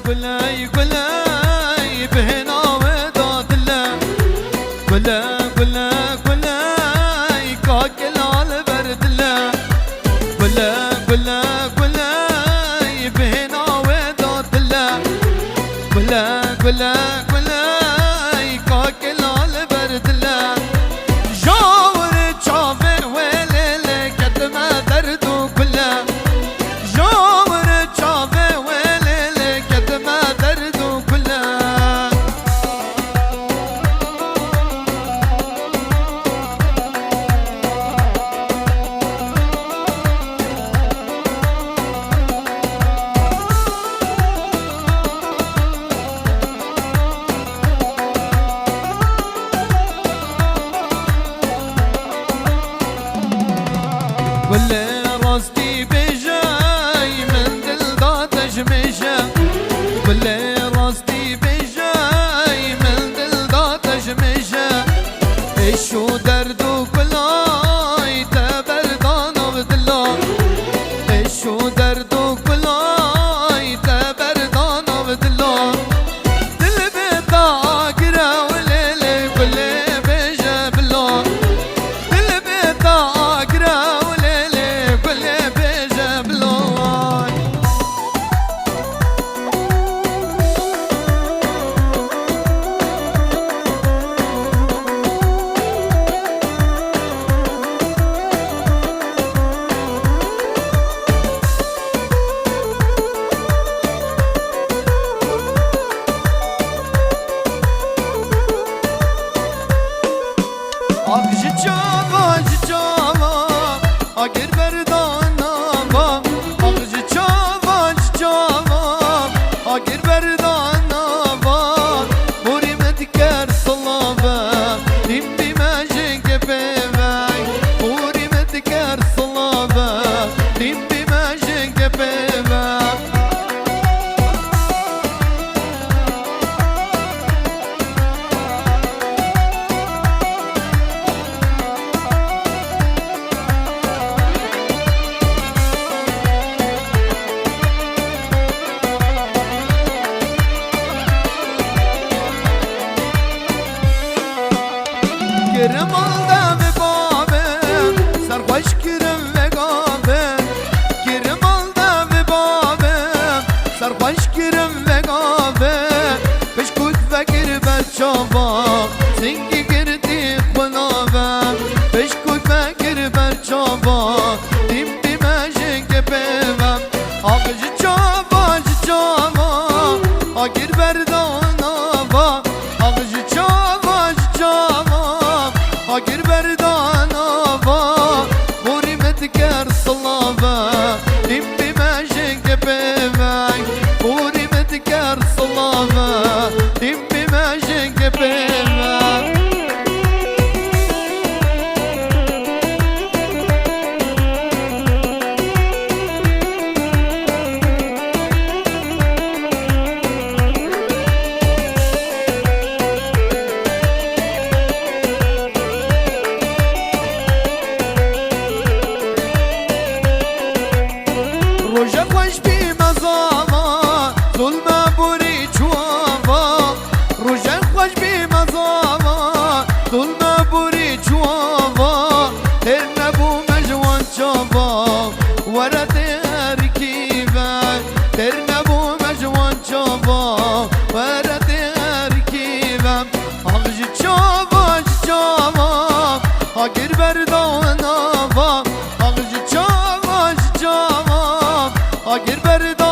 قلاي قلاي بهنا وداد الله قلا قلا قلاي كاكل على برد الله قلا قلا قلاي بهنا وداد الله قلا قلا قلاي كاكل على برد الله جاور تشافر ويلي كتما دردو كله جاور تشافر ويلي كتما دردو كله واللي راستي بجاي من دل داتش مشا واللي راستي بجاي من دل داتش مشا ايشو دردو كلاي تبردان بدلا ايشو دردو كلاي تبردان بدلا دل بيتا عقرا وليلي واللي بجا بلا دل بيتا عقرا Agir berdana agcı çava çava agir berdana buri medker salava dimbi majek pevay buri medker salava dimbi majek pevay Kerem alda ve babem sarhoş kerem ve gabem Kerem alda ve babem sarhoş kerem ve gabem Peşkut ve girbel çaba Zingi girdi kulabem Peşkut ve girbel çaba Dimdi meşekepemem Ağacı çaba Agir berdana va Ağacı çaba Agir berdana va Buri medker salava Dimbi meşek epemem Buri medker salava Dimbi meşek epemem Roja خوش بی مزاما ظلم بوری چوابا روژه خوش بی مزاما ظلم بوری چوابا هر نبو مجوان چابا ورد هر کیبن هر نبو مجوان چابا ورد هر کیبن آغجی چابا آگر بردانا با آغجی چابا Agir berda